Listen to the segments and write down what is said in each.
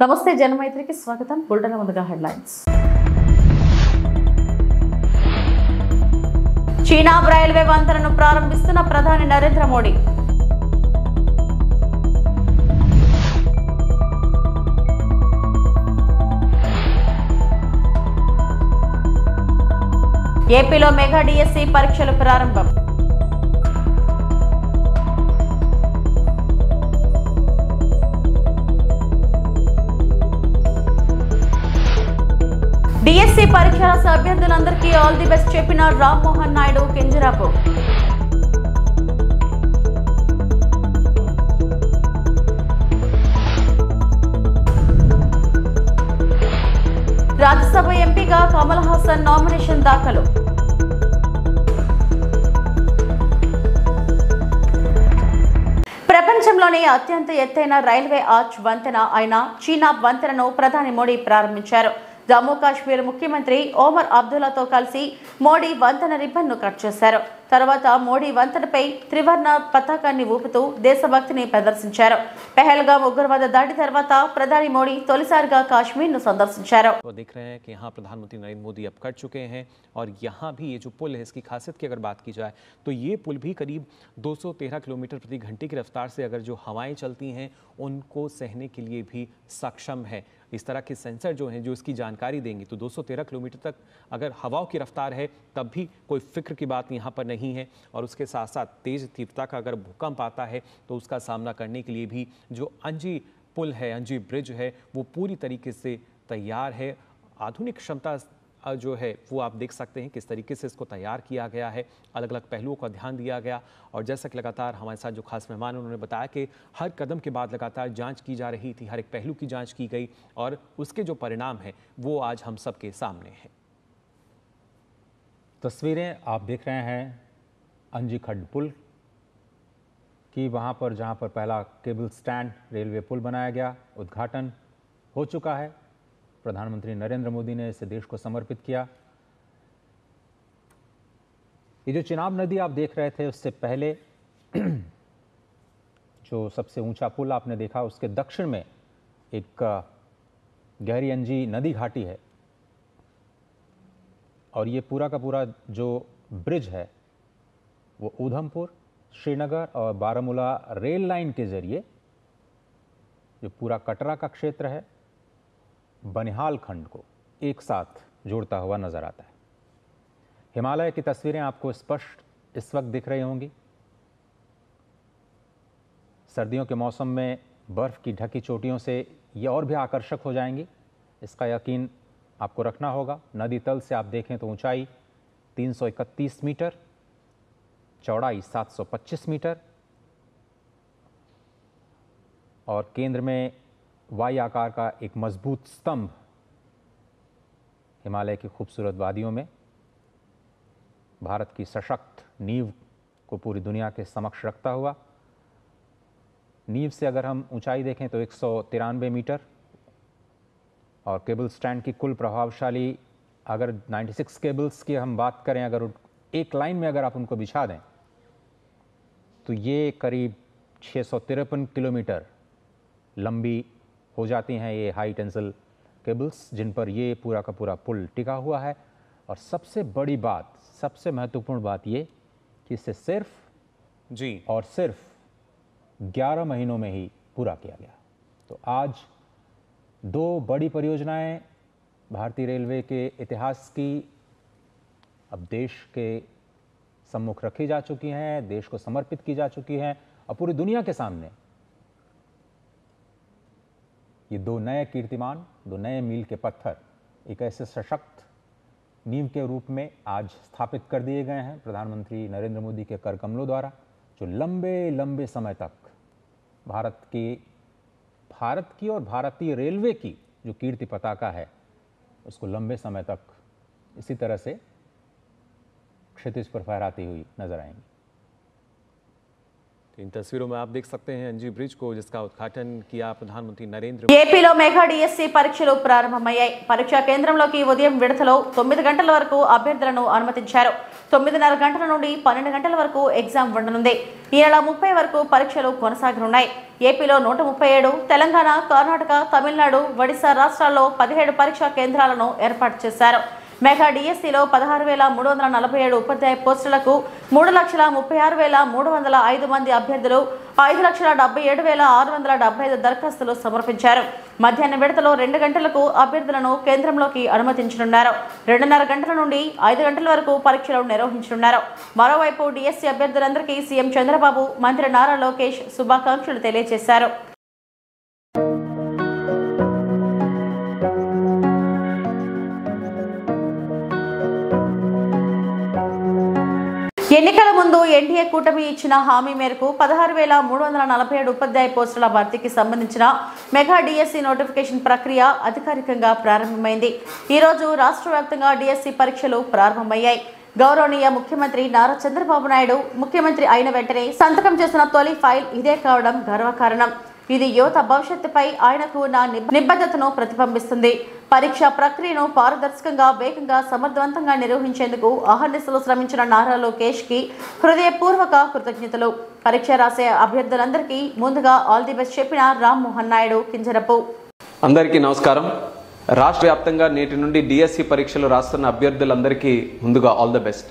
నమస్తే జనమైత్రికి స్వాగతం. బులెటిన్ ముందుగా హెడ్లైన్స్. చీనా రైల్వే వంతెనను ప్రారంభిస్తున్న ప్రధాని నరేంద్ర మోడీ. ఏపీలో మెగా డిఎస్సి పరీక్షలు ప్రారంభం. డిఎస్సి పరీక్ష రాసే అభ్యర్థులందరికీ ఆల్ ది బెస్ట్ చెప్పిన రామ్మోహన్ నాయుడు కింజరాపు. రాజ్యసభ ఎంపీగా కమల్ హాసన్ నామినేషన్ దాఖలు. ప్రపంచంలోనే అత్యంత ఎత్తైన రైల్వే ఆర్చ్ వంతెన అయిన చీనా వంతెనను ప్రధాని మోడీ ప్రారంభించారు. జమ్మూ కాశ్మీర్ ముఖ్యమంత్రి ఒమర్ అబ్దుల్లాతో కలిసి మోడీ వంతెన రిబ్బన్ను కట్ చేశారు. తర్వాత మోడీ వంతెనపై త్రివర్ణ పతాకాన్ని ఊపుతూ దేశభక్తిని ప్రదర్శించారు. पहलगाम उग्रवाद दाड़ी తర్వాత ప్రధాని మోడీ తొలిసారిగా కాశ్మీర్ను సందర్శించారు. तो देख रहे हैं कि यहाँ प्रधानमंत्री नरेंद्र मोदी अब कट चुके हैं और यहाँ भी ये जो पुल है इसकी खासियत की अगर बात की जाए तो ये पुल भी करीब 213 किलोमीटर प्रति घंटे की रफ्तार से अगर जो हवाएं चलती हैं उनको सहने के लिए भी सक्षम है. इस तरह के सेंसर जो हैं जो इसकी जानकारी देंगे तो 213 किलोमीटर तक अगर हवाओं की रफ्तार है तब भी कोई फिक्र की बात यहाँ पर नहीं है. और उसके साथ साथ तेज तीव्रता का अगर भूकंप आता है तो उसका सामना करने के लिए भी जो अंजी पुल है, अंजी ब्रिज है, वो पूरी तरीके से तैयार है. आधुनिक क्षमता जो है वो आप देख सकते हैं किस तरीके से इसको तैयार किया गया है. अलग अलग पहलुओं का ध्यान दिया गया और जैसा कि लगातार हमारे साथ जो खास मेहमान उन्होंने बताया कि हर कदम के बाद लगातार जांच की जा रही थी, हर एक पहलू की जांच की गई और उसके जो परिणाम हैं वो आज हम सबके सामने हैं. तस्वीरें आप देख रहे हैं अंजी खड्ड पुल की, वहाँ पर जहाँ पर पहला केबल स्टैंड रेलवे पुल बनाया गया, उद्घाटन हो चुका है. प्रधानमंत्री नरेंद्र मोदी ने इसे देश को समर्पित किया. ये जो चिनाब नदी आप देख रहे थे उससे पहले जो सबसे ऊंचा पुल आपने देखा उसके दक्षिण में एक गहरी अंजी नदी घाटी है और ये पूरा का पूरा जो ब्रिज है वो ऊधमपुर, श्रीनगर और बारामूला रेल लाइन के जरिए जो पूरा कटरा का क्षेत्र है, बनिहाल खंड को एक साथ जोड़ता हुआ नजर आता है. हिमालय की तस्वीरें आपको स्पष्ट इस वक्त दिख रही होंगी. सर्दियों के मौसम में बर्फ की ढकी चोटियों से ये और भी आकर्षक हो जाएंगी, इसका यकीन आपको रखना होगा. नदी तल से आप देखें तो ऊंचाई 331 मीटर, चौड़ाई 725 मीटर और केंद्र में वाई आकार का एक मजबूत स्तंभ हिमालय की खूबसूरत वादियों में भारत की सशक्त नींव को पूरी दुनिया के समक्ष रखता हुआ. नींव से अगर हम ऊंचाई देखें तो 193 मीटर और केबल स्टैंड की कुल प्रभावशाली अगर 96 केबल्स की हम बात करें, अगर एक लाइन में अगर आप उनको बिछा दें तो ये करीब 653 किलोमीटर लंबी हो जाती हैं ये हाई टेंसिल केबल्स जिन पर ये पूरा का पूरा पुल टिका हुआ है. और सबसे बड़ी बात, सबसे महत्वपूर्ण बात ये कि इसे सिर्फ जी और सिर्फ 11 महीनों में ही पूरा किया गया. तो आज दो बड़ी परियोजनाएं भारतीय रेलवे के इतिहास की अब देश के सम्मुख रखी जा चुकी हैं, देश को समर्पित की जा चुकी हैं और पूरी दुनिया के सामने ये दो नए कीर्तिमान, दो नए मील के पत्थर एक ऐसे सशक्त नींव के रूप में आज स्थापित कर दिए गए हैं प्रधानमंत्री नरेंद्र मोदी के कर कमलों द्वारा, जो लंबे लंबे समय तक भारत की और भारतीय रेलवे की जो कीर्ति पताका है उसको लंबे समय तक इसी तरह से क्षितिज पर फहराती हुई नजर आएंगी. इन तस्वीरों में आप देख सकते हैं एनजी ब्रिज को, जिसका उद्घाटन किया प्रधानमंत्री नरेंद्र ఏపీలో మెగా డిఎస్సి పరీక్షలు ప్రారంభమయ్యాయి. పరీక్షా కేంద్రంలోకి ఉదయం విడతలో 9 గంటల వరకు అభ్యర్థులను అనుమతించారు. 9:30 గంటల నుండి 12 గంటల వరకు ఎగ్జామ్ ఉండనుంది. ఈ నెల 30 వరకు పరీక్షలు కొనసాగనున్నాయి. ఏపీలో 137, తెలంగాణ, కర్ణాటక, తమిళనాడు, ఒడిశా రాష్ట్రాల్లో 17 పరీక్షా కేంద్రాలను ఏర్పాటు చేశారు. మెగా డిఎస్సిలో 16,347 ఉపాధ్యాయ పోస్టులకు 3,36,305 మంది అభ్యర్థులు 5,77,675 దరఖాస్తులు సమర్పించారు. మధ్యాహ్నం విడతలో 2 గంటలకు అభ్యర్థులను కేంద్రంలోకి అనుమతించనున్నారు. 2:30 గంటల నుండి 5 గంటల వరకు పరీక్షలు నిర్వహించనున్నారు. మరోవైపు డిఎస్సి అభ్యర్థులందరికీ సీఎం చంద్రబాబు, మంత్రి నారా లోకేష్ శుభాకాంక్షలు తెలియజేశారు. ఎన్నికల ముందు ఎన్డీఏ కూటమి ఇచ్చిన హామీ మేరకు 16,347 ఉపాధ్యాయ పోస్టుల భర్తీకి సంబంధించిన మెగా డిఎస్సి నోటిఫికేషన్ ప్రక్రియ అధికారికంగా ప్రారంభమైంది. ఈ రోజు రాష్ట్ర వ్యాప్తంగా డిఎస్సి పరీక్షలు ప్రారంభమయ్యాయి. గౌరవనీయ ముఖ్యమంత్రి నారా చంద్రబాబు నాయుడు ముఖ్యమంత్రి అయిన వెంటనే సంతకం చేసిన తొలి ఫైల్ ఇదే కావడం గర్వకారణం. ఇది యువత భవిష్యత్తుపై ఆయనకు ఉన్న నిబద్ధతను ప్రతిబింబిస్తుంది. పరీక్షా ప్రక్రియను పారదర్శకంగా, వేగంగా, సమర్థవంతంగా నిర్వహించేందుకు అహర్నిశలు శ్రమించిన నారా లోకేష్ కి హృదయపూర్వక కృతజ్ఞతలు. పరీక్ష రాసే అభ్యర్థులందరికీ ముందుగా ఆల్ ది బెస్ట్ చెప్పిన రామ్మోహన్ నాయుడు కింజరపు. అందరికీ నమస్కారం. రాష్ట్ర వ్యాప్తంగా నేటి నుండి డిఎస్సి పరీక్షలు రాస్తున్న అభ్యర్థులందరికీ ముందుగా ఆల్ ది బెస్ట్.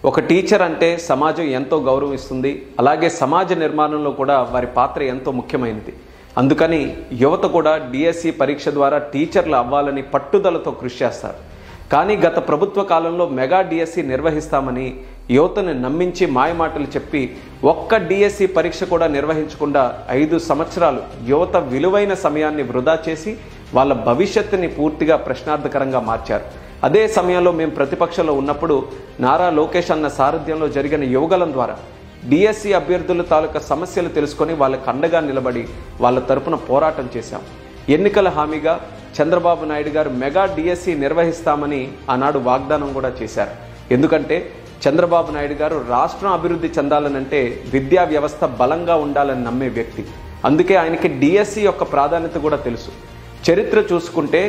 ఒక టీచర్ అంటే సమాజం ఎంతో గౌరవిస్తుంది. అలాగే సమాజ నిర్మాణంలో కూడా వారి పాత్ర ఎంతో ముఖ్యమైనది. అందుకని యువత కూడా డిఎస్సి పరీక్ష ద్వారా టీచర్లు అవ్వాలని పట్టుదలతో కృషి చేస్తారు. కానీ గత ప్రభుత్వ కాలంలో మెగా డిఎస్సి నిర్వహిస్తామని యువతను నమ్మించి మాయమాటలు చెప్పి ఒక్క డిఎస్సి పరీక్ష కూడా నిర్వహించకుండా 5 సంవత్సరాలు యువత విలువైన సమయాన్ని వృధా చేసి వాళ్ళ భవిష్యత్తుని పూర్తిగా ప్రశ్నార్థకరంగా మార్చారు. అదే సమయంలో మేము ప్రతిపక్షంలో ఉన్నప్పుడు నారా లోకేష్ అన్న సారథ్యంలో జరిగిన యువగలం ద్వారా డిఎస్సి అభ్యర్థుల తాలూకా సమస్యలు తెలుసుకొని వాళ్ళకు అండగా నిలబడి వాళ్ళ తరపున పోరాటం చేశాం. ఎన్నికల హామీగా చంద్రబాబు నాయుడు గారు మెగా డిఎస్సి నిర్వహిస్తామని ఆనాడు వాగ్దానం కూడా చేశారు. ఎందుకంటే చంద్రబాబు నాయుడు గారు రాష్ట్రం అభివృద్ధి చెందాలనంటే విద్యా వ్యవస్థ బలంగా ఉండాలని నమ్మే వ్యక్తి. అందుకే ఆయనకి డిఎస్సి యొక్క ప్రాధాన్యత కూడా తెలుసు. చరిత్ర చూసుకుంటే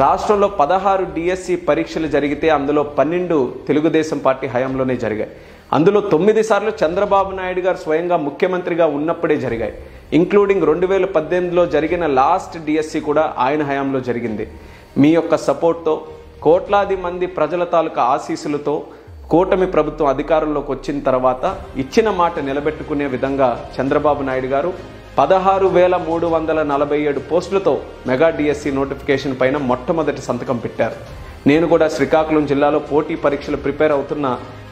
రాష్ట్రంలో 16 డిఎస్సి పరీక్షలు జరిగితే అందులో 12 తెలుగుదేశం పార్టీ హయాంలోనే జరిగాయి. అందులో 9 సార్లు చంద్రబాబు నాయుడు గారు స్వయంగా ముఖ్యమంత్రిగా ఉన్నప్పుడే జరిగాయి. ఇంక్లూడింగ్ 2018లో జరిగిన లాస్ట్ డిఎస్సి కూడా ఆయన హయాంలో జరిగింది. మీ యొక్క సపోర్ట్తో, కోట్లాది మంది ప్రజల తాలూకా ఆశీస్సులతో కూటమి ప్రభుత్వం అధికారంలోకి వచ్చిన తర్వాత ఇచ్చిన మాట నిలబెట్టుకునే విధంగా చంద్రబాబు నాయుడు గారు 16,347 పోస్టులతో మెగా డిఎస్సి నోటిఫికేషన్ పైన మొట్టమొదటి సంతకం పెట్టారు. నేను కూడా శ్రీకాకుళం జిల్లాలో పోటీ పరీక్షలు ప్రిపేర్ అవుతున్న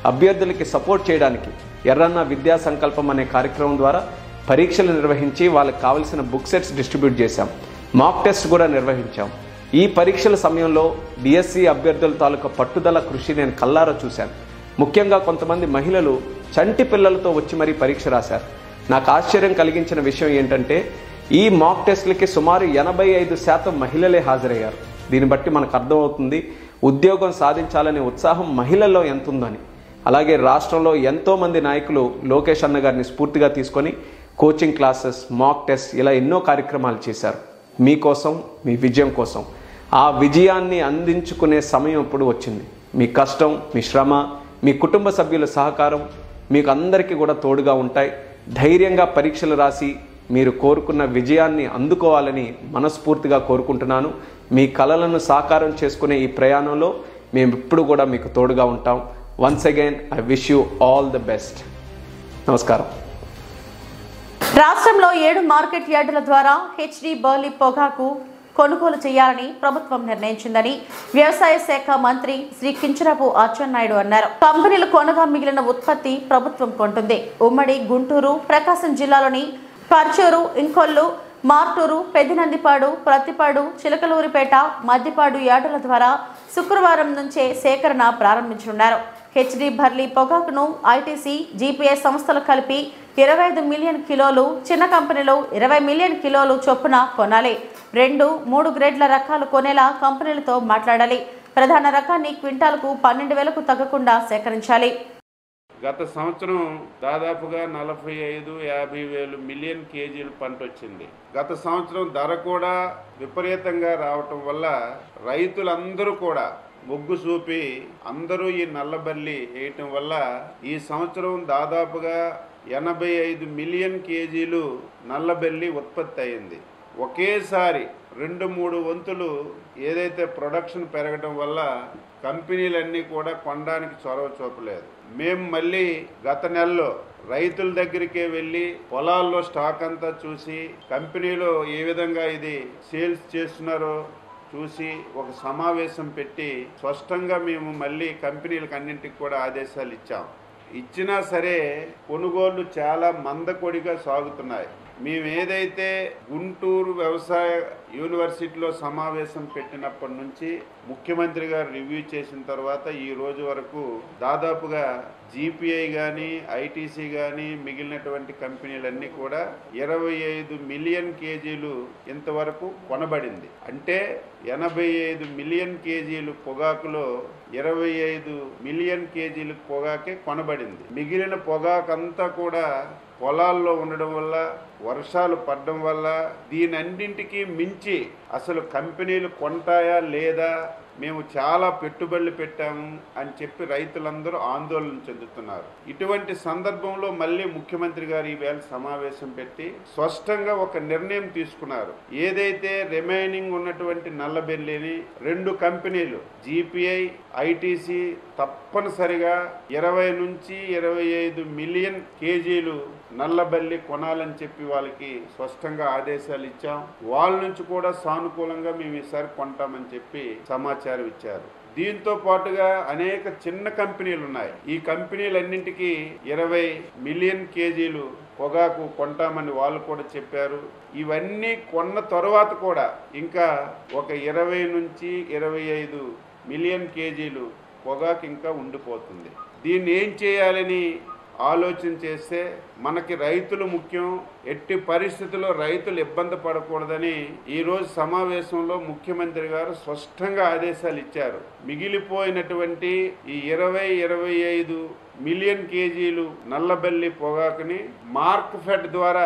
అభ్యర్థులకి సపోర్ట్ చేయడానికి ఎర్రన్న విద్యా సంకల్పం అనే కార్యక్రమం ద్వారా పరీక్షలు నిర్వహించి వాళ్ళకి కావాల్సిన బుక్ సెట్స్ డిస్ట్రిబ్యూట్ చేశాం. మాక్ టెస్ట్ కూడా నిర్వహించాం. ఈ పరీక్షల సమయంలో డిఎస్సి అభ్యర్థుల తాలూకా పట్టుదల, కృషి నేను కల్లారా చూశాను. ముఖ్యంగా కొంతమంది మహిళలు చంటి పిల్లలతో వచ్చి మరీ పరీక్ష రాశారు. నాకు ఆశ్చర్యం కలిగించిన విషయం ఏంటంటే ఈ మాక్ టెస్ట్లకి సుమారు 85% మహిళలే హాజరయ్యారు. దీన్ని బట్టి మనకు అర్థమవుతుంది ఉద్యోగం సాధించాలనే ఉత్సాహం మహిళల్లో ఎంత ఉందని. అలాగే రాష్ట్రంలో ఎంతోమంది నాయకులు లోకేష్ అన్న గారిని స్ఫూర్తిగా తీసుకొని కోచింగ్ క్లాసెస్, మాక్ టెస్ట్ ఇలా ఎన్నో కార్యక్రమాలు చేశారు. మీకోసం, మీ విజయం కోసం. ఆ విజయాన్ని అందించుకునే సమయం ఇప్పుడు వచ్చింది. మీ కష్టం, మీ శ్రమ, మీ కుటుంబ సభ్యుల సహకారం మీకు అందరికీ కూడా తోడుగా ఉంటాయి. ధైర్యంగా పరీక్షలు రాసి మీరు కోరుకున్న విజయాన్ని అందుకోవాలని మనస్ఫూర్తిగా కోరుకుంటున్నాను. మీ కలలను సాకారం చేసుకునే ఈ ప్రయాణంలో మేము ఇప్పుడు కూడా మీకు తోడుగా ఉంటాం. Once again I wish you all the best. నమస్కారం. రాష్ట్రంలో 7 మార్కెట్ యార్డుల ద్వారా హెచ్డి బర్లీ పొగాకు కొనుగోలు చేయాలని ప్రభుత్వం నిర్ణయించిందని వ్యవసాయ శాఖ మంత్రి శ్రీ కించరాపు అచ్చెన్నాయుడు అన్నారు. కంపెనీలు కొనగా మిగిలిన ఉత్పత్తి ప్రభుత్వం కొంటుంది. ఉమ్మడి గుంటూరు, ప్రకాశం జిల్లాలోని పర్చూరు, ఇంకొల్లు, మార్టూరు, పెద్దినందిపాడు, ప్రతిపాడు, చిలకలూరిపేట, మద్దిపాడు యార్డుల ద్వారా శుక్రవారం నుంచే సేకరణ ప్రారంభించనున్నారు. హెచ్డి బర్లీ పొగాకును ఐటీసీ, జీపీఎస్ సంస్థలు కలిపి 25 మిలియన్ కిలోలు, చిన్న కంపెనీలు 20 మిలియన్ కిలోలు చొప్పున కొనాలి. 2, 3 గ్రేడ్ల రకాలు కొనేలా కంపెనీలతో మాట్లాడాలి. ప్రధాన రకాన్ని క్వింటాల్కు 12,000కు తగ్గకుండా సేకరించాలి. గత సంవత్సరం దాదాపుగా 45-50 మిలియన్ కేజీలు పంట వచ్చింది. గత సంవత్సరం ధర కూడా విపరీతంగా రావటం వల్ల రైతులందరూ కూడా మొగ్గు చూపి అందరూ ఈ నల్లబల్లి వేయటం వల్ల ఈ సంవత్సరం దాదాపుగా 85 మిలియన్ కేజీలు నల్లబల్లి ఉత్పత్తి అయింది. ఒకేసారి 2-3 వంతులు ఏదైతే ప్రొడక్షన్ పెరగడం వల్ల కంపెనీలన్నీ కూడా కొనడానికి చొరవ చూపలేదు. మేము మళ్ళీ గత నెలలో రైతుల దగ్గరికే వెళ్ళి పొలాల్లో స్టాక్ అంతా చూసి కంపెనీలో ఏ విధంగా ఇది సేల్స్ చేస్తున్నారో చూసి ఒక సమావేశం పెట్టి స్పష్టంగా మేము మళ్ళీ కంపెనీలకు అన్నింటికి కూడా ఆదేశాలు ఇచ్చినా సరే కొనుగోళ్లు చాలా మందకొడిగా సాగుతున్నాయి. మేము ఏదైతే గుంటూరు వ్యవసాయ యూనివర్సిటీలో సమావేశం పెట్టినప్పటి నుంచి ముఖ్యమంత్రి గారు రివ్యూ చేసిన తర్వాత ఈ రోజు వరకు దాదాపుగా జీపీఐ కానీ ఐటీసీ కానీ మిగిలినటువంటి కంపెనీలన్నీ కూడా 25 మిలియన్ కేజీలు ఇంతవరకు కొనబడింది. అంటే 85 మిలియన్ కేజీలు పొగాకులో 25 మిలియన్ కేజీలు పొగాకే కొనబడింది. మిగిలిన పొగాకంతా కూడా పొలాల్లో ఉండడం వల్ల వర్షాలు పడడం వల్ల దీనన్నింటికి మించి అసలు కంపెనీలు కొంటాయా లేదా, మేము చాలా పెట్టుబడులు పెట్టాము అని చెప్పి రైతులందరూ ఆందోళన చెందుతున్నారు. ఇటువంటి సందర్భంలో మళ్ళీ ముఖ్యమంత్రి గారు ఈవేళ సమావేశం పెట్టి స్పష్టంగా ఒక నిర్ణయం తీసుకున్నారు. ఏదైతే రిమైనింగ్ ఉన్నటువంటి నల్లబెల్లిని 2 కంపెనీలు జీపీఐ ఐటీసీ తప్పనిసరిగా 20-25 మిలియన్ కేజీలు నల్లబల్లి కొనాలని చెప్పి వాళ్ళకి స్పష్టంగా ఆదేశాలు ఇచ్చాం. వాళ్ళ నుంచి కూడా సానుకూలంగా మేము ఈసారి కొంటామని చెప్పి సమాచారం ఇచ్చారు. దీంతో పాటుగా అనేక చిన్న కంపెనీలు ఉన్నాయి. ఈ కంపెనీలన్నింటికి 20 మిలియన్ కేజీలు పొగాకు కొంటామని వాళ్ళు కూడా చెప్పారు. ఇవన్నీ కొన్న తర్వాత కూడా ఇంకా ఒక 20-25 మిలియన్ కేజీలు పొగాకు ఇంకా ఉండిపోతుంది. దీన్ని ఏం చేయాలని ఆలోచన చేస్తే మనకి రైతులు ముఖ్యం. ఎట్టి పరిస్థితుల్లో రైతులు ఇబ్బంది పడకూడదని ఈరోజు సమావేశంలో ముఖ్యమంత్రి గారు స్పష్టంగా ఆదేశాలు ఇచ్చారు. మిగిలిపోయినటువంటి ఈ 20-25 మిలియన్ కేజీలు నల్లబల్లి పొగాకుని మార్క్ఫెడ్ ద్వారా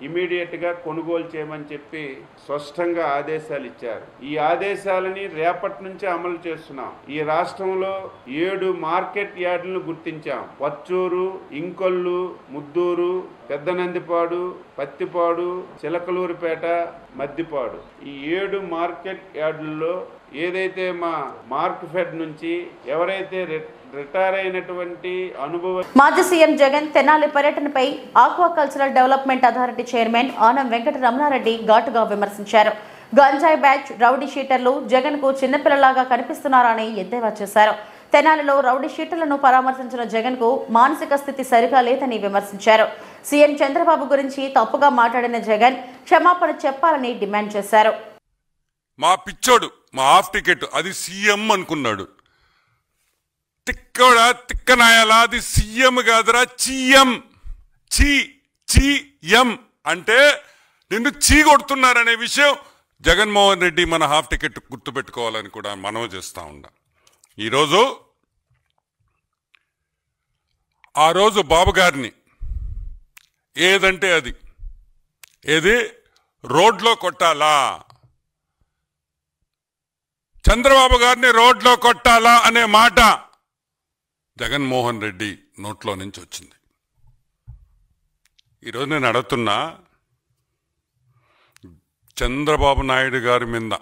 ఇమీడియట్ గా కొనుగోలు చేయమని చెప్పి స్పష్టంగా ఆదేశాలు ఇచ్చారు. ఈ ఆదేశాలని రేపటి నుంచి అమలు చేస్తున్నాం. ఈ రాష్ట్రంలో 7 మార్కెట్ యార్డులను గుర్తించాం. పచ్చూరు, ఇంకొల్లు, ముద్దూరు, పెద్దనందిపాడు, పత్తిపాడు, చిలకలూరిపేట, మద్దిపాడు ఈ 7 మార్కెట్ యార్డుల్లో ఏదైతే మా మార్క్ఫెడ్ నుంచి ఎవరైతే రిటైర్ అయినటువంటి అనుభవం. మాజీ సీఎం జగన్ తెనాలి పర్యటనపై aquacultural development authority chairman Anam Venkata Ramana Reddy ఘాటుగా విమర్శించారు. గంజాయి బ్యాచ్ రౌడీ షీటర్లు జగన్ కు చిన్నపిల్లలాగా కనిపిస్తున్నారని ఎద్దేవా చేశారు. తెనాలిలో రౌడీ షీటర్లను పరామర్శించిన జగన్ కు మానసిక స్థితి సరిగా లేదని విమర్శించారు. సీఎం చంద్రబాబు గురించి తప్పుగా మాట్లాడిన జగన్ క్షమాపణ చెప్పాలని డిమాండ్ చేశారు. మా పిచ్చోడు మా హాఫ్ టికెట్ అది సీఎం అనుకున్నాడు. తిక్కడా తిక్కనాయాలా, అది సీఎం కాదురా చీఎం. చీఎం అంటే నిన్ను చీ కొడుతున్నారనే విషయం జగన్మోహన్ రెడ్డి మన హాఫ్ టికెట్ గుర్తుపెట్టుకోవాలని కూడా మనవి చేస్తా ఉన్నా. ఈరోజు ఆ రోజు బాబు గారిని ఏదంటే అది ఏది రోడ్లో కొట్టాలా, చంద్రబాబు గారిని రోడ్లో కొట్టాలా అనే మాట జగన్మోహన్ రెడ్డి నోట్లో నుంచి వచ్చింది. ఈరోజు నేను అడుగుతున్నా, చంద్రబాబు నాయుడు గారి మీద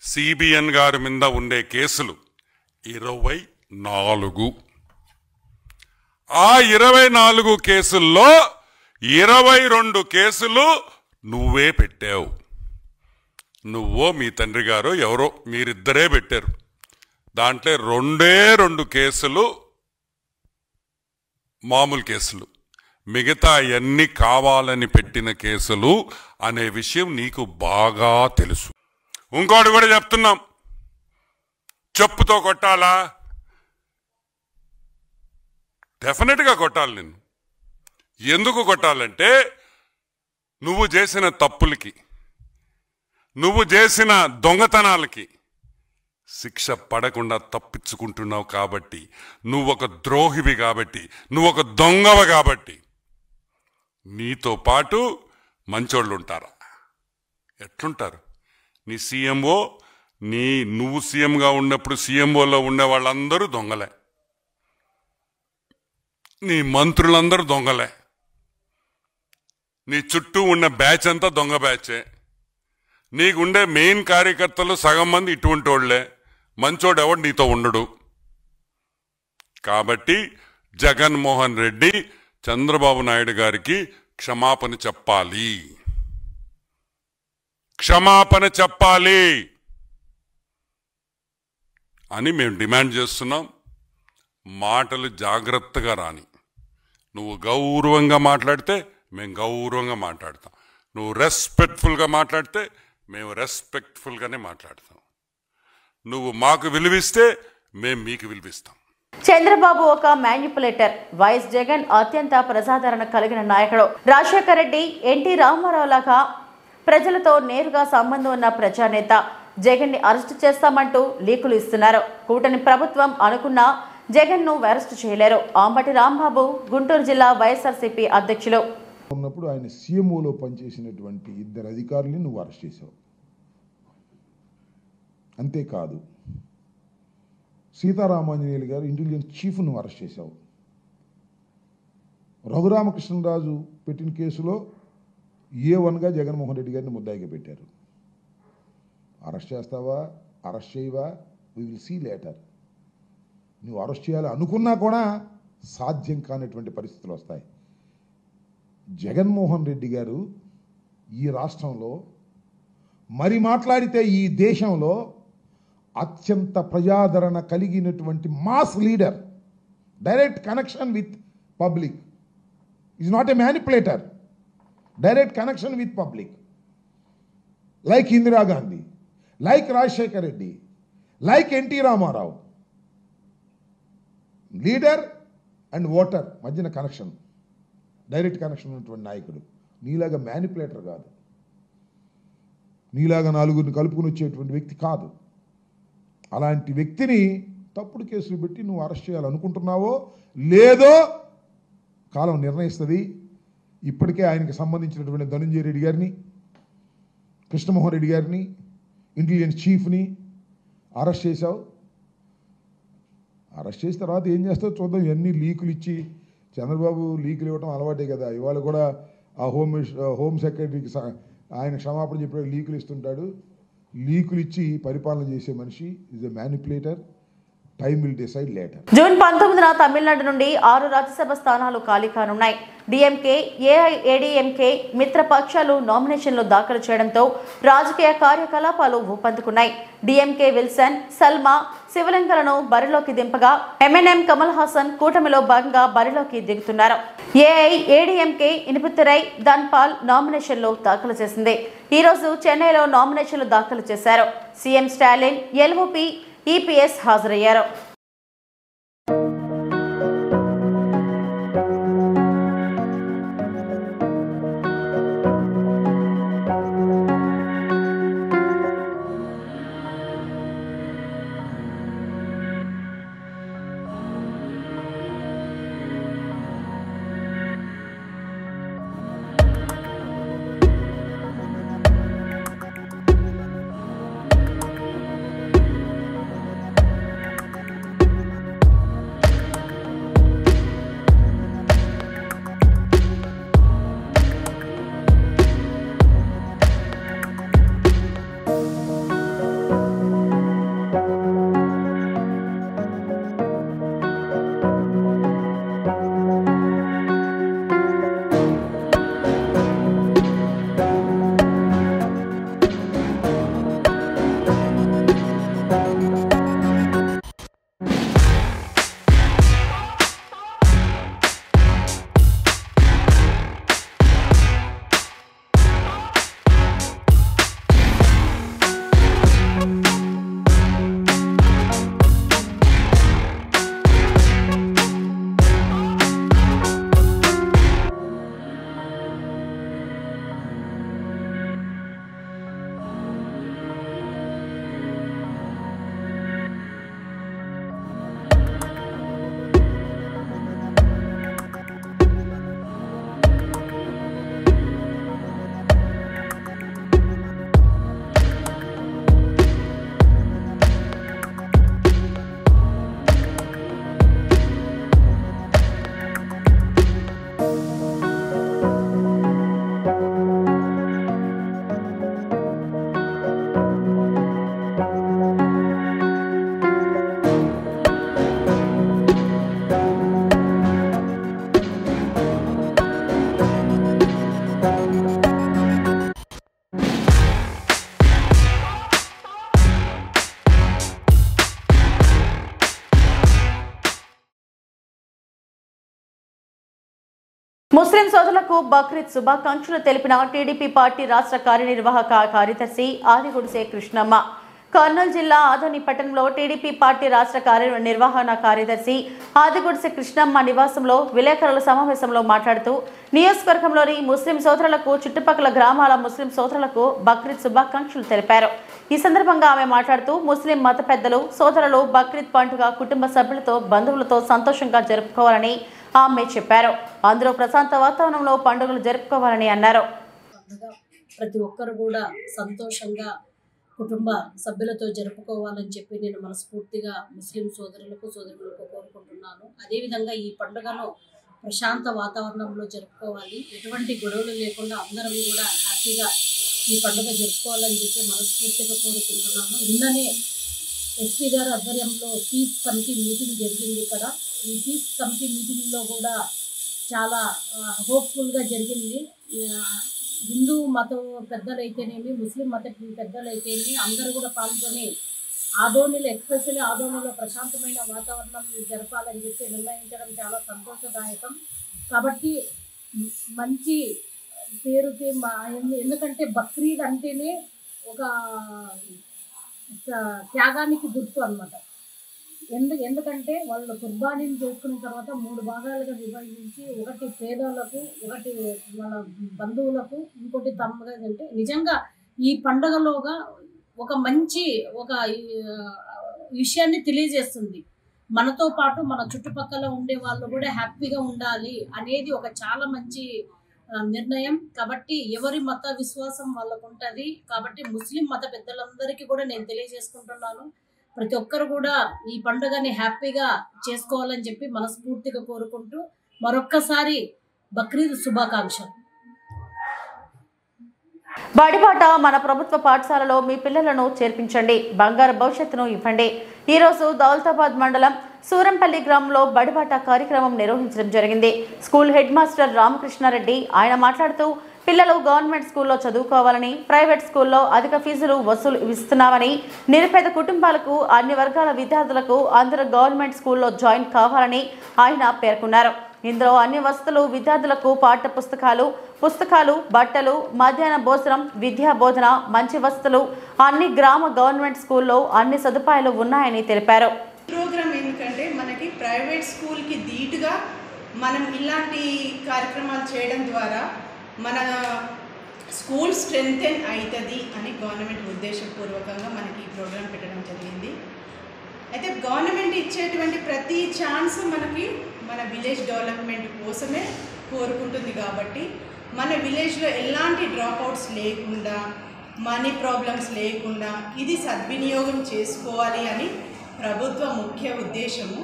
సిబిఎన్ గారి మీద ఉండే కేసులు 24. ఆ 24 కేసుల్లో 22 కేసులు నువ్వే పెట్టావు. నువ్వో మీ తండ్రి గారు ఎవరో మీరిద్దరే పెట్టారు. దాంట్లో 2 కేసులు మామూలు కేసులు, మిగతా అన్ని కావాలని పెట్టిన కేసులు అనే విషయం నీకు బాగా తెలుసు. ఇంకోటి కూడా చెప్తున్నాం, చెప్పుతో కొట్టాలా? డెఫినెట్గా కొట్టాలి. నిన్ను ఎందుకు కొట్టాలంటే నువ్వు చేసిన తప్పులకి, నువ్వు చేసిన దొంగతనాలకి శిక్ష పడకుండా తప్పించుకుంటున్నావు కాబట్టి, నువ్వొక ద్రోహివి కాబట్టి, నువ్వొక దొంగవ కాబట్టి నీతో పాటు మంచోళ్ళు ఉంటారా? ఎట్లుంటారు? నీ సీఎంఓ, నువ్వు సీఎంగా ఉన్నప్పుడు సీఎంఓలో ఉండే వాళ్ళందరూ దొంగలే, నీ మంత్రులందరూ దొంగలే, నీ చుట్టూ ఉన్న బ్యాచ్ అంతా దొంగ బ్యాచే, నీకుండే మెయిన్ కార్యకర్తలు సగం మంది ఇటువంటి వాళ్లే, మంచోడు ఎవడు నీతో ఉండడు. కాబట్టి జగన్మోహన్ రెడ్డి చంద్రబాబు నాయుడు గారికి క్షమాపణ చెప్పాలి, క్షమాపణ చెప్పాలి అని మేము డిమాండ్ చేస్తున్నాం. మాటలు జాగ్రత్తగా రాని. నువ్వు గౌరవంగా మాట్లాడితే మేము గౌరవంగా మాట్లాడతాం, నువ్వు రెస్పెక్ట్ఫుల్గా మాట్లాడితే మేము రెస్పెక్ట్ఫుల్గానే మాట్లాడతాం. నువ్వు మాకు విలువిస్తే మేము మీకు విలువిస్తాం. చంద్రబాబు ఒక మ్యానిపులేటర్. వైఎస్ జగన్ అత్యంత ప్రజాదరణ కలిగిన నాయకుడు. రాజశేఖర రెడ్డి, ఎన్టీ రామారావు లాగా ప్రజలతో నేరుగా సంబంధం ఉన్న ప్రజానేత. జగన్ ని అరెస్టు చేస్తామంటూ లీకులు ఇస్తున్నారు. కూటమి ప్రభుత్వం అనుకున్నా జగన్ ను అరెస్టు చేయలేరు. అంబటి రాంబాబు, గుంటూరు జిల్లా వైఎస్ఆర్సీపీ అధ్యక్షులు. ఉన్నప్పుడు ఆయన సీఎంఓలో పనిచేసినటువంటి 2 అధికారుల్ని నువ్వు అరెస్ట్ చేశావు. అంతేకాదు, సీతారామాంజనేయులు గారు ఇంటెలిజెన్స్ చీఫ్ను అరెస్ట్ చేశావు. రఘురామకృష్ణరాజు పెట్టిన కేసులో A1గా జగన్మోహన్ రెడ్డి గారిని ముద్దాయిగా పెట్టారు. అరెస్ట్ చేస్తావా, అరెస్ట్ చేయవా, వి విల్ సీ లేటర్. నువ్వు అరెస్ట్ చేయాలి అనుకున్నా కూడా సాధ్యం కానిటువంటి పరిస్థితులు వస్తాయి. జగన్మోహన్ రెడ్డి గారు ఈ రాష్ట్రంలో మరి మాట్లాడితే ఈ దేశంలో అత్యంత ప్రజాదరణ కలిగినటువంటి mass leader. Direct connection with public. Is not a manipulator. Direct connection with public. Like Indira Gandhi, like Rajasekhar Reddy, like NT Ramarao. Leader and voter మధ్యన కనెక్షన్, డైరెక్ట్ కనెక్షన్ ఉన్నటువంటి నాయకుడు. నీలాగా మ్యానిపులేటర్ కాదు, నీలాగా 4గురిని కలుపుకుని వచ్చేటువంటి వ్యక్తి కాదు. అలాంటి వ్యక్తిని తప్పుడు కేసులు పెట్టి నువ్వు అరెస్ట్ చేయాలనుకుంటున్నావో లేదో కాలం నిర్ణయిస్తుంది. ఇప్పటికే ఆయనకి సంబంధించినటువంటి ధనంజయ రెడ్డి గారిని, కృష్ణమోహన్ రెడ్డి గారిని, ఇంటెలిజెన్స్ చీఫ్ని అరెస్ట్ చేశావు. అరెస్ట్ చేసిన తర్వాత ఏం చేస్తావు చూద్దాం. ఇవన్నీ లీకులు ఇచ్చి, చంద్రబాబు లీకులు ఇవ్వడం అలవాటే కదా. ఇవాళ కూడా ఆ హోమ్ సెక్రటరీకి ఆయన క్షమాపణ చెప్పే లీకులు ఇస్తుంటాడు. లీకులు ఇచ్చి పరిపాలన చేసే మనిషి is a manipulator. Time will decide later. June 19న తమిళనాడు నుండి 6 రాజ్యసభ స్థానాలు ఖాళీ కానున్నాయి. డిఎంకే, ఏఐఏడీఎంకే మిత్రపక్షాలు నామినేషన్లు దాఖలు చేయడంతో రాజకీయ కార్యకలాపాలు ఊపందుకున్నాయి. డిఎంకే విల్సన్, సల్మా శివలింగలను బరిలోకి దింపగా ఎంఎన్ఎం కమల్ హాసన్ కూటమిలో భాగంగా బరిలోకి దిగుతున్నారు. ఏఐఏడీఎంకే ఇనుపుతురై ధన్పాల్ నామినేషన్లు దాఖలు చేసింది. ఈ రోజు చెన్నైలో నామినేషన్లు దాఖలు చేశారు. సీఎం స్టాలిన్, ఎల్ఓపి, ఈపీఎస్ హాజరయ్యారు. ముస్లిం సోదరులకు బక్రీద్ శుభాకాంక్షలు తెలిపిన టీడీపీ పార్టీ రాష్ట్ర కార్యనిర్వాహక కార్యదర్శి ఆదిగుడిసే కృష్ణమ్మ. కర్నూలు జిల్లా ఆదోని పట్టణంలో టీడీపీ పార్టీ రాష్ట్ర కార్యనిర్వహణ కార్యదర్శి ఆదిగుడిసే కృష్ణమ్మ నివాసంలో విలేకరుల సమావేశంలో మాట్లాడుతూ నియోజకవర్గంలోని ముస్లిం సోదరులకు చుట్టుపక్కల గ్రామాల ముస్లిం సోదరులకు బక్రీద్ శుభాకాంక్షలు తెలిపారు. ఈ సందర్భంగా ఆమె మాట్లాడుతూ ముస్లిం మత పెద్దలు సోదరులు బక్రీద్ పండుగ కుటుంబ సభ్యులతో బంధువులతో సంతోషంగా జరుపుకోవాలని ఆమె చెప్పారు. అందరూ ప్రశాంత వాతావరణంలో పండుగలు జరుపుకోవాలని అన్నారు. ప్రతి ఒక్కరు కూడా సంతోషంగా కుటుంబ సభ్యులతో జరుపుకోవాలని చెప్పి నేను మనస్ఫూర్తిగా ముస్లిం సోదరులకు కోరుకుంటున్నాను. అదేవిధంగా ఈ పండుగను ప్రశాంత వాతావరణంలో జరుపుకోవాలి, ఎటువంటి గొడవలు లేకుండా అందరం కూడా హ్యాపీగా ఈ పండుగ జరుపుకోవాలని చెప్పి మనస్ఫూర్తిగా కోరుకుంటున్నాను. నిన్ననే ఎస్పీ గారి ఆధ్వర్యంలో పీస్ కమిటీ మీటింగ్ జరిగింది. ఇక్కడ ఈ పీస్ కమిటీ మీటింగ్లో కూడా చాలా హోప్ఫుల్గా జరిగింది. హిందూ మతం పెద్దలైతేనేమి, ముస్లిం మత పెద్దలైతేనేమి అందరూ కూడా పాల్గొని ఆదోనిలో ఎస్పెషల్లీ ఆదోనిలో ప్రశాంతమైన వాతావరణం జరపాలని చెప్పి నిర్ణయించడం చాలా సంతోషదాయకం. కాబట్టి మంచి పేరుకి ఎందుకంటే బక్రీద్ అంటేనే ఒక త్యాగానికి గుర్తు అన్నమాట. ఎందుకంటే వాళ్ళు కుర్బానీని చేసుకున్న తర్వాత 3 భాగాలుగా విభజించి ఒకటి పేదలకు, ఒకటి వాళ్ళ బంధువులకు, ఇంకోటి తమ్మగా అంటే నిజంగా ఈ పండుగలోగా ఒక మంచి విషయాన్ని తెలియజేస్తుంది. మనతో పాటు మన చుట్టుపక్కల ఉండే వాళ్ళు కూడా హ్యాపీగా ఉండాలి అనేది ఒక చాలా మంచి నిర్ణయం. కాబట్టి ఎవరి మత విశ్వాసం వాళ్ళకు ఉంటుంది. కాబట్టి ముస్లిం మత పెద్దలందరికీ కూడా నేను తెలియజేసుకుంటున్నాను, ప్రతి ఒక్కరు కూడా ఈ పండుగని హ్యాపీగా చేసుకోవాలని చెప్పి మనస్ఫూర్తిగా కోరుకుంటూ మరొక్కసారి బక్రీద్ శుభాకాంక్షలు. బడిబాట మన ప్రభుత్వ పాఠశాలలో మీ పిల్లలను చేర్పించండి, బంగారు భవిష్యత్తును ఇవ్వండి. ఈరోజు దౌలతాబాద్ మండలం సూరంపల్లి గ్రామంలో బడిబాట కార్యక్రమం నిర్వహించడం జరిగింది. స్కూల్ హెడ్ మాస్టర్ రామకృష్ణారెడ్డి ఆయన మాట్లాడుతూ పిల్లలు గవర్నమెంట్ స్కూల్లో చదువుకోవాలని, ప్రైవేట్ స్కూల్లో అధిక ఫీజులు వసూలు ఇస్తున్నామని, నిరుపేద కుటుంబాలకు, అన్ని వర్గాల విద్యార్థులకు అందరూ గవర్నమెంట్ స్కూల్లో జాయిన్ కావాలని ఆయన పేర్కొన్నారు. ఇందులో అన్ని వసతులు, విద్యార్థులకు పాఠ్య పుస్తకాలు, బట్టలు, మధ్యాహ్న భోజనం, విద్యా బోధన, మంచి వసతులు అన్ని గ్రామ గవర్నమెంట్ స్కూల్లో అన్ని సదుపాయాలు ఉన్నాయని తెలిపారు. ప్రోగ్రామ్ ఎందుకంటే మనకి ప్రైవేట్ స్కూల్కి ధీటుగా మనం ఇలాంటి కార్యక్రమాలు చేయడం ద్వారా మన స్కూల్ స్ట్రెంగ్తెన్ అవుతుంది అని గవర్నమెంట్ ఉద్దేశపూర్వకంగా మనకి ఈ ప్రోగ్రాం పెట్టడం జరిగింది. అయితే గవర్నమెంట్ ఇచ్చేటువంటి ప్రతి ఛాన్స్ మనకి మన విలేజ్ డెవలప్మెంట్ కోసమే కోరుకుంటుంది. కాబట్టి మన విలేజ్లో ఎలాంటి డ్రాప్అవుట్స్ లేకుండా, మనీ ప్రాబ్లమ్స్ లేకుండా ఇది సద్వినియోగం చేసుకోవాలి అని ప్రభుత్వ ముఖ్య ఉద్దేశము.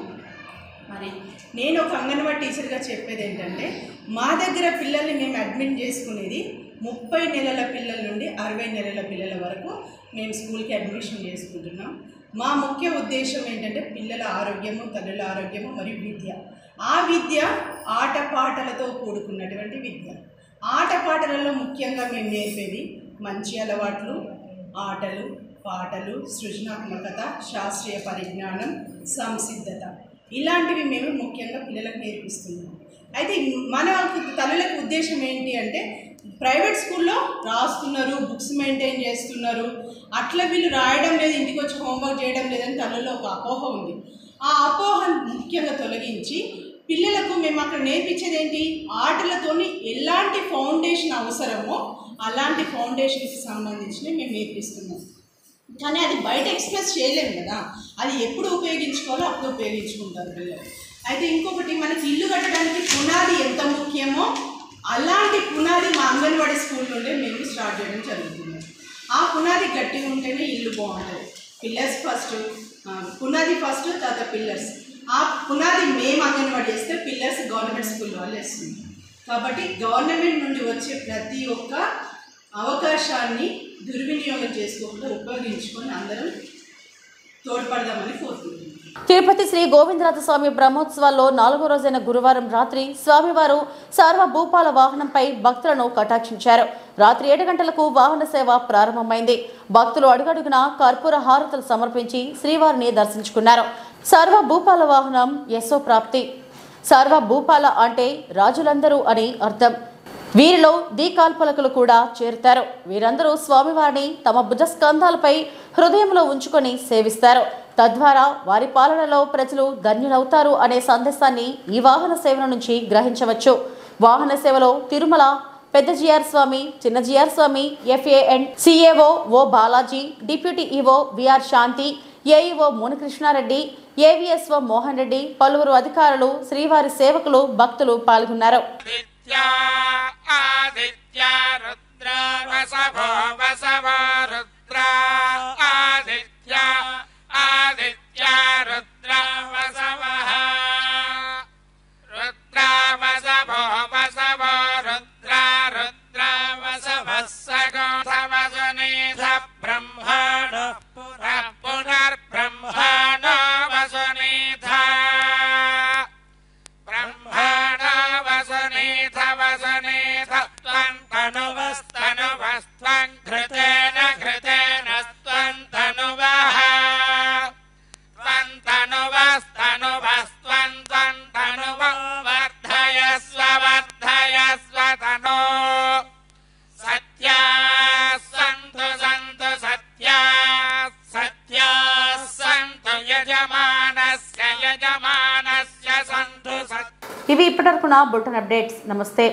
మరి నేను ఒక అంగన్వాడీ టీచర్గా చెప్పేది ఏంటంటే, మా దగ్గర పిల్లల్ని మేము అడ్మిట్ చేసుకునేది 30 నెలల పిల్లల నుండి 60 నెలల పిల్లల వరకు మేము స్కూల్కి అడ్మిషన్ చేసుకుంటున్నాం. మా ముఖ్య ఉద్దేశం ఏంటంటే పిల్లల ఆరోగ్యము, తల్లుల ఆరోగ్యము మరియు విద్య. ఆ విద్య ఆటపాటలతో కూడుకున్నటువంటి విద్య. ఆటపాటలలో ముఖ్యంగా మేము నేర్పేది మంచి అలవాట్లు, ఆటలు, పాటలు, సృజనాత్మకత, శాస్త్రీయ పరిజ్ఞానం, సంసిద్ధత ఇలాంటివి మేము ముఖ్యంగా పిల్లలకు నేర్పిస్తున్నాం. అయితే మన తల్లులకు ఉద్దేశం ఏంటి అంటే, ప్రైవేట్ స్కూల్లో రాస్తున్నారు, బుక్స్ మెయింటైన్ చేస్తున్నారు, అట్లా వీళ్ళు రాయడం లేదు, ఇంటికి వచ్చి హోంవర్క్ చేయడం లేదని తల్లుల్లో ఒక అపోహ ఉంది. ఆ అపోహను ముఖ్యంగా తొలగించి పిల్లలకు మేము అక్కడ నేర్పించేది ఏంటి, ఆటలతోని ఎలాంటి ఫౌండేషన్ అవసరమో అలాంటి ఫౌండేషన్కి సంబంధించినవి మేము నేర్పిస్తున్నాం. కానీ అది బయట ఎక్స్ప్రెస్ చేయలేము కదా, అది ఎప్పుడు ఉపయోగించుకోవాలో అప్పుడు ఉపయోగించుకుంటారు పిల్లలు. అయితే ఇంకొకటి, మనకి ఇల్లు కట్టడానికి పునాది ఎంత ముఖ్యమో అలాంటి పునాది మా అంగన్వాడీ స్కూల్ నుండే మేము స్టార్ట్ చేయడం జరుగుతుంది. ఆ పునాది గట్టిగా ఉంటేనే ఇల్లు బాగుంటుంది. పిల్లర్స్ ఫస్ట్, పునాది ఫస్ట్, తర్వాత పిల్లర్స్. ఆ పునాది మేము అంగన్వాడీ చేస్తే పిల్లర్స్ గవర్నమెంట్ స్కూల్ వాళ్ళు వేస్తుంది. కాబట్టి గవర్నమెంట్ నుండి వచ్చే ప్రతి ఒక్క అవకాశాన్ని దుర్వినియోగం చేసుకోకుండా ఉపయోగించుకొని అందరం తోడ్పడదామని కోరుకుంటున్నాం. తిరుపతి శ్రీ గోవిందరాజ స్వామి బ్రహ్మోత్సవాల్లో 4వ రోజైన గురువారం రాత్రి స్వామివారు సర్వభూపాల వాహనంపై భక్తులను కటాక్షించారు. రాత్రి 7 గంటలకు వాహన సేవ ప్రారంభమైంది. భక్తులు అడుగడుగునా కర్పూర హారతులు సమర్పించి శ్రీవారిని దర్శించుకున్నారు. సర్వభూపాల వాహనం యశోప్రాప్తి. సర్వభూపాల అంటే రాజులందరూ అని అర్థం. వీరిలో దీకాల్పలకులు కూడా చేరుతారు. వీరందరూ స్వామివారిని తమ భుజస్కంధాలపై హృదయంలో ఉంచుకొని సేవిస్తారు. తద్వారా వారి పాలనలో ప్రజలు ధన్యులవుతారు అనే సందేశాన్ని ఈ వాహన సేవల నుంచి గ్రహించవచ్చు. వాహన సేవలో తిరుమల పెద్ద జిఆర్ స్వామి, చిన్న జిఆర్ స్వామి, FAN CAO ఓ బాలాజీ, డిప్యూటీ ఈఓ విఆర్ శాంతి, ఏఈఓ మునికృష్ణారెడ్డి, AVSO మోహన్ రెడ్డి, పలువురు అధికారులు, శ్రీవారి సేవకులు, భక్తులు పాల్గొన్నారు. ఇవి ఇప్పటివరకున్న బులెటిన్ అప్డేట్స్. నమస్తే.